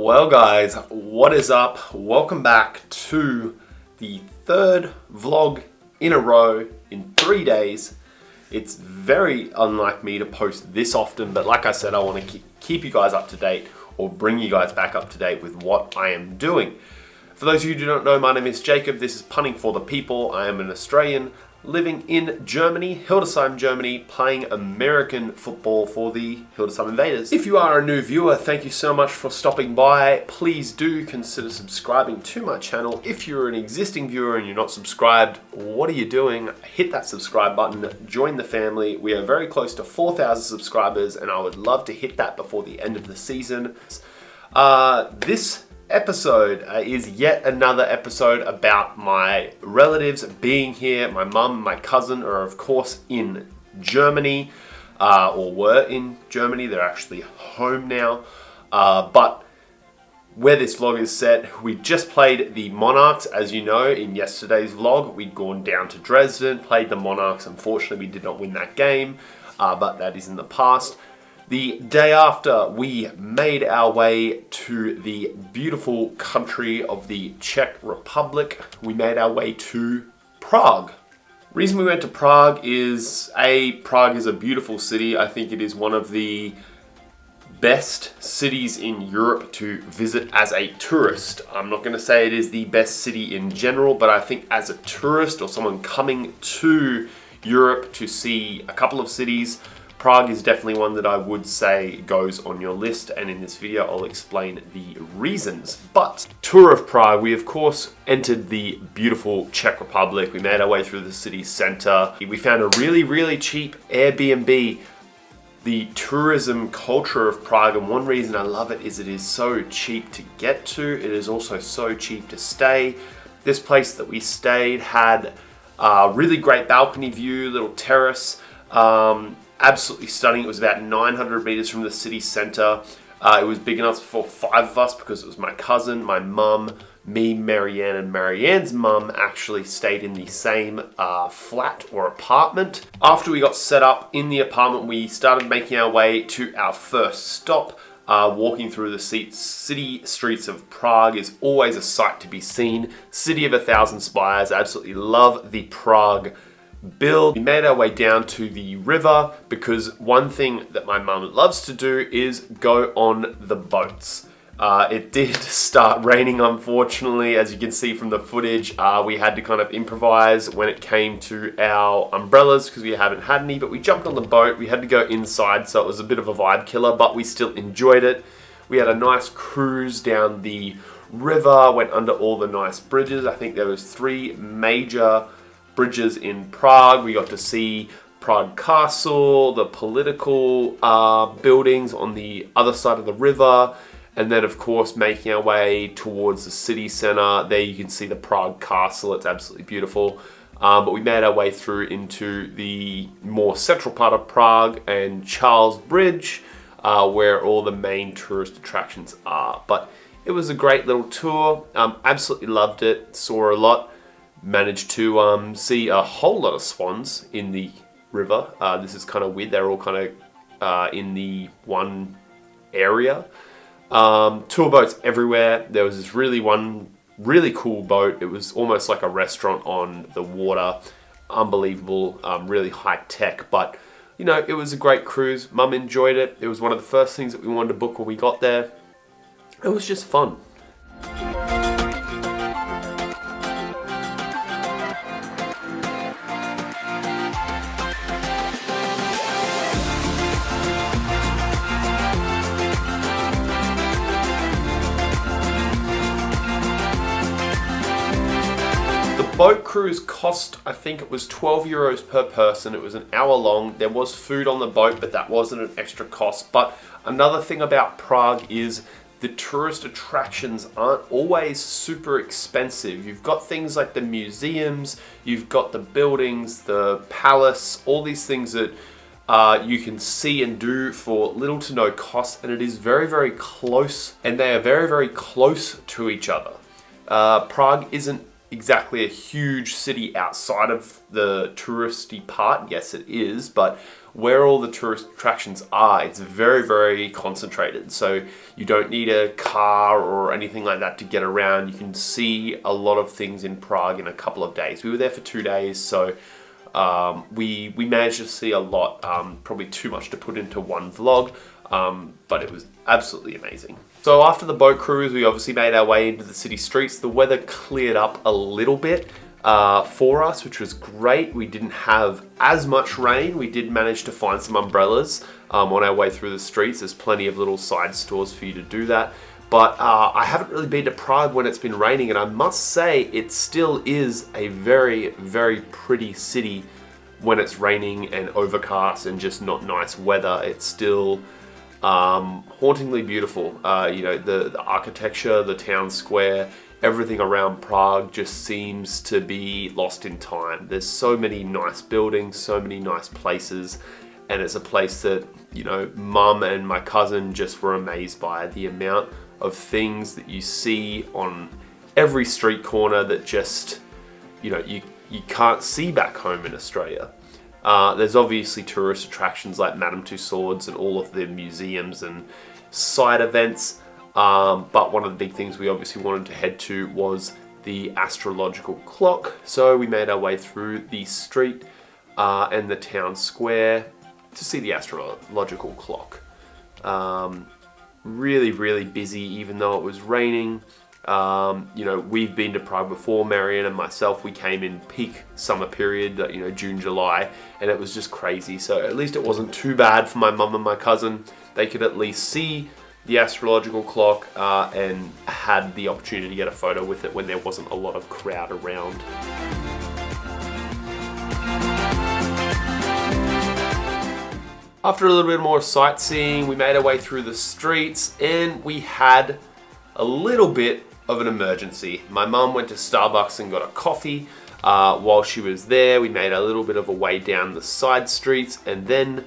Well guys, what is up? Welcome back to the third vlog in a row in 3 days. It's very unlike me to post this often, but like I said, I want to keep you guys up to date or bring you guys back up to date with what I am doing. For those of you who do not know, my name is Jacob. This is Punting for the People. I am an Australian living in Germany, Hildesheim, Germany, playing American football for the Hildesheim Invaders. If you are a new viewer, thank you so much for stopping by. Please do consider subscribing to my channel. If you're an existing viewer and you're not subscribed, what are you doing? Hit that subscribe button, join the family. We are very close to 4,000 subscribers and I would love to hit that before the end of the season. This episode is yet another episode about my relatives being here. My mum and my cousin are of course in Germany, or were in Germany. They're actually home now. But where this vlog is set, we just played the Monarchs. As you know, in yesterday's vlog, we'd gone down to Dresden, played the Monarchs. Unfortunately, we did not win that game, but that is in the past. The day after, we made our way to the beautiful country of the Czech Republic. We made our way to Prague. Reason we went to Prague is, Prague is a beautiful city. I think it is one of the best cities in Europe to visit as a tourist. I'm not going to say it is the best city in general, but I think as a tourist or someone coming to Europe to see a couple of cities, Prague is definitely one that I would say goes on your list, and in this video I'll explain the reasons. But tour of Prague, we of course entered the beautiful Czech Republic. We made our way through the city center. We found a really cheap Airbnb. The tourism culture of Prague, and one reason I love it is it is so cheap to get to. It is also so cheap to stay. This place that we stayed had a really great balcony view, little terrace. Absolutely stunning. It was about 900 meters from the city center. It was big enough for 5 of us because it was my cousin, my mum, me, Marianne, and Marianne's mum actually stayed in the same flat or apartment. After we got set up in the apartment, we started making our way to our first stop. Walking through the city streets of Prague is always a sight to be seen. City of 1,000 spires. Absolutely love the Prague build. We made our way down to the river because one thing that my mum loves to do is go on the boats. It did start raining, unfortunately, as you can see from the footage. We had to kind of improvise when it came to our umbrellas because we haven't had any, but we jumped on the boat. We had to go inside, so it was a bit of a vibe killer, but we still enjoyed it. We had a nice cruise down the river, went under all the nice bridges. I think there was 3 major bridges in Prague. We got to see Prague Castle, the political buildings on the other side of the river, and then of course making our way towards the city center. There you can see the Prague Castle. It's absolutely beautiful. But we made our way through into the more central part of Prague and Charles Bridge, where all the main tourist attractions are. But it was a great little tour. Absolutely loved it. Saw a lot. Managed to see a whole lot of swans in the river. This is kind of weird. They're all kind of in the one area. Tour boats everywhere. There was this one really cool boat. It was almost like a restaurant on the water. Unbelievable, really high tech. But, you know, it was a great cruise. Mum enjoyed it. It was one of the first things that we wanted to book when we got there. It was just fun. Boat cruise cost, I think it was 12 euros per person. It was an hour long. There was food on the boat, but that wasn't an extra cost. But another thing about Prague is the tourist attractions aren't always super expensive. You've got things like the museums, you've got the buildings, the palace, all these things that you can see and do for little to no cost, and it is very close, and they are very close to each other. Prague isn't exactly a huge city outside of the touristy part. Yes, it is, but where all the tourist attractions are, it's very, very concentrated. So you don't need a car or anything like that to get around. You can see a lot of things in Prague in a couple of days. We were there for 2 days, so we managed to see a lot. Probably too much to put into one vlog, but it was absolutely amazing. So after the boat cruise, we obviously made our way into the city streets. The weather cleared up a little bit for us, which was great. We didn't have as much rain. We did manage to find some umbrellas on our way through the streets. There's plenty of little side stores for you to do that. But I haven't really been to Prague when it's been raining, and I must say it still is a very, very pretty city when it's raining and overcast and just not nice weather. It's still hauntingly beautiful. You know, the architecture, the town square, everything around Prague just seems to be lost in time. There's so many nice buildings, so many nice places, and it's a place that, you know, Mum and my cousin just were amazed by the amount of things that you see on every street corner that just, you know, you can't see back home in Australia. There's obviously tourist attractions like Madame Tussauds and all of the museums and side events, but one of the big things we obviously wanted to head to was the astrological clock. So we made our way through the street and the town square to see the astrological clock. Really, really busy, even though it was raining. You know, we've been to Prague before, Marion and myself. We came in peak summer period, you know, June, July, and it was just crazy. So at least it wasn't too bad for my mum and my cousin. They could at least see the astrological clock and had the opportunity to get a photo with it when there wasn't a lot of crowd around. After a little bit more sightseeing, we made our way through the streets and we had a little bit of an emergency. My mum went to Starbucks and got a coffee. While she was there, we made a little bit of a way down the side streets, and then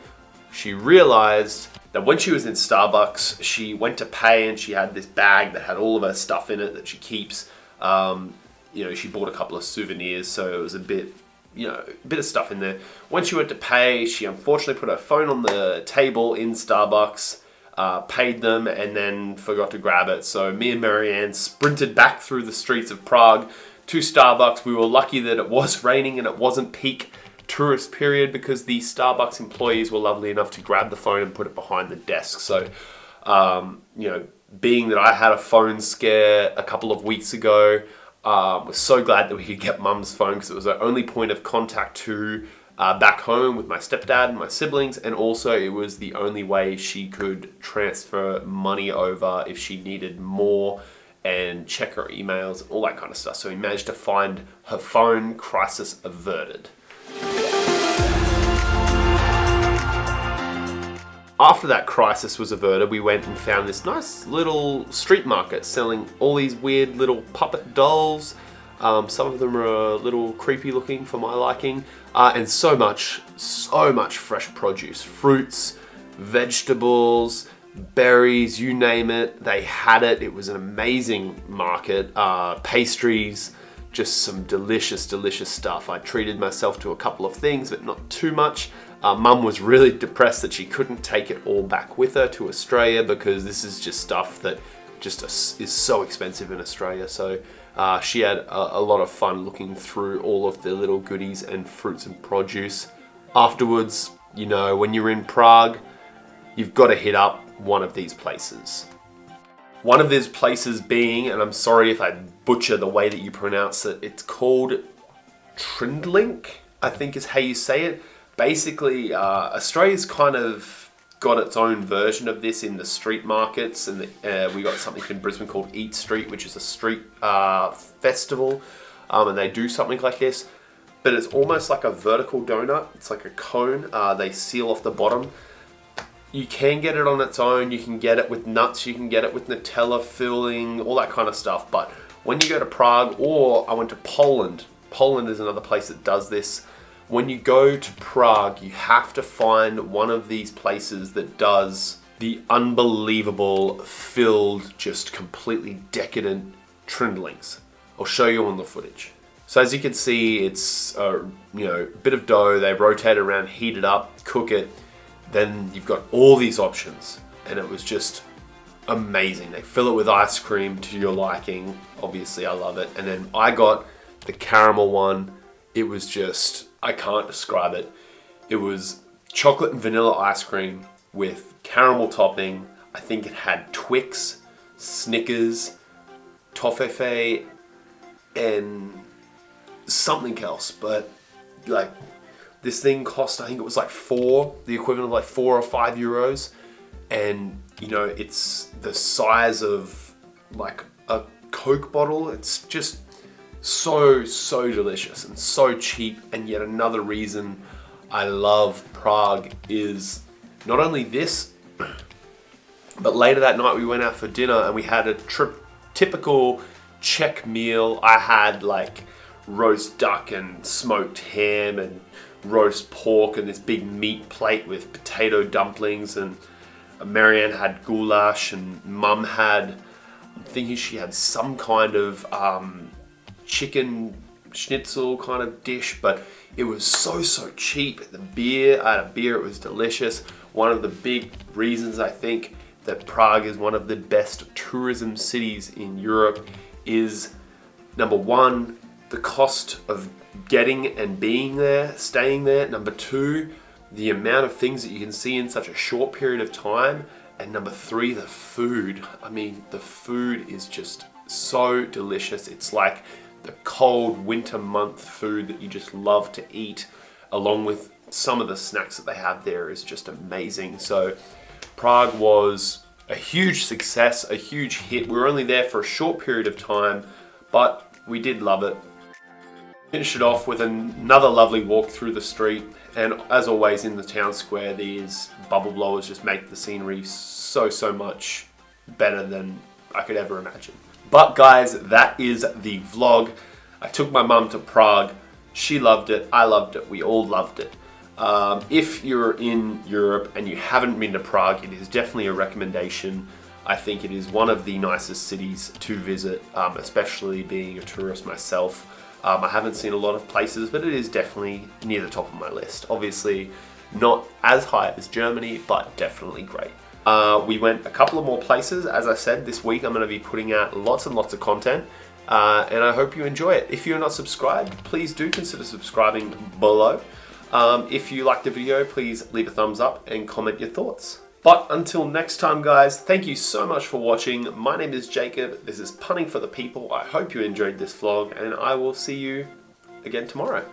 she realized that when she was in Starbucks, she went to pay and she had this bag that had all of her stuff in it that she keeps. You know, she bought a couple of souvenirs, so it was a bit, you know, a bit of stuff in there. When she went to pay, she unfortunately put her phone on the table in Starbucks, paid them, and then forgot to grab it. So me and Marianne sprinted back through the streets of Prague to Starbucks. We were lucky that it was raining and it wasn't peak tourist period, because the Starbucks employees were lovely enough to grab the phone and put it behind the desk. So, you know, being that I had a phone scare a couple of weeks ago, was so glad that we could get Mum's phone, because it was our only point of contact to back home with my stepdad and my siblings, and also it was the only way she could transfer money over if she needed more and check her emails and all that kind of stuff. So we managed to find her phone. Crisis averted. After that crisis was averted, we went and found this nice little street market selling all these weird little puppet dolls. Some of them are a little creepy looking for my liking, and so much fresh produce, fruits, vegetables, berries, you name it, they had it. It was an amazing market. Pastries, just some delicious stuff. I treated myself to a couple of things, but not too much. Mum was really depressed that she couldn't take it all back with her to Australia, because this is just stuff that just is so expensive in Australia. So she had a lot of fun looking through all of the little goodies and fruits and produce. Afterwards, you know, when you're in Prague, you've got to hit up one of these places. One of these places being, and I'm sorry if I butcher the way that you pronounce it, it's called Trindlink, I think is how you say it. Basically, Australia's kind of got its own version of this in the street markets, and we got something in Brisbane called Eat Street, which is a street festival, and they do something like this, but it's almost like a vertical donut. It's like a cone. They seal off the bottom. You can get it on its own. You can get it with nuts. You can get it with Nutella filling, all that kind of stuff. But when you go to Prague, or I went to Poland, Poland is another place that does this. When you go to Prague, you have to find one of these places that does the unbelievable, filled, just completely decadent trindlings. I'll show you on the footage. So as you can see, it's a bit of dough. They rotate it around, heat it up, cook it. Then you've got all these options, and it was just amazing. They fill it with ice cream to your liking. Obviously, I love it. And then I got the caramel one. It was just, I can't describe it. It was chocolate and vanilla ice cream with caramel topping. I think it had Twix, Snickers, Toffee, and something else. But like, this thing cost, I think it was like the equivalent of like 4 or 5 euros. And it's the size of like a Coke bottle. It's just so delicious and so cheap. And yet another reason I love Prague is not only this, but later that night we went out for dinner and we had a typical Czech meal. I had like roast duck and smoked ham and roast pork and this big meat plate with potato dumplings, and Marianne had goulash, and Mum had, I'm thinking she had some kind of chicken schnitzel kind of dish, but it was so cheap. I had a beer, it was delicious. One of the big reasons I think that Prague is one of the best tourism cities in Europe is, number one, the cost of getting and being there, staying there. Number two, the amount of things that you can see in such a short period of time. And number three, the food. I mean, the food is just so delicious. It's like the cold winter month food that you just love to eat, along with some of the snacks that they have there is just amazing. So Prague was a huge success, a huge hit. We were only there for a short period of time, but we did love it. Finished it off with another lovely walk through the street, and as always in the town square, these bubble blowers just make the scenery so much better than I could ever imagine. But guys, that is the vlog. I took my mum to Prague. She loved it, I loved it, we all loved it. If you're in Europe and you haven't been to Prague, it is definitely a recommendation. I think it is one of the nicest cities to visit, especially being a tourist myself. I haven't seen a lot of places, but it is definitely near the top of my list. Obviously not as high as Germany, but definitely great. We went a couple of more places. As I said, this week I'm going to be putting out lots and lots of content, and I hope you enjoy it. If you're not subscribed, please do consider subscribing below. If you liked the video, please leave a thumbs up and comment your thoughts. But until next time, guys, thank you so much for watching. My name is Jacob. This is Punning for the People. I hope you enjoyed this vlog, and I will see you again tomorrow.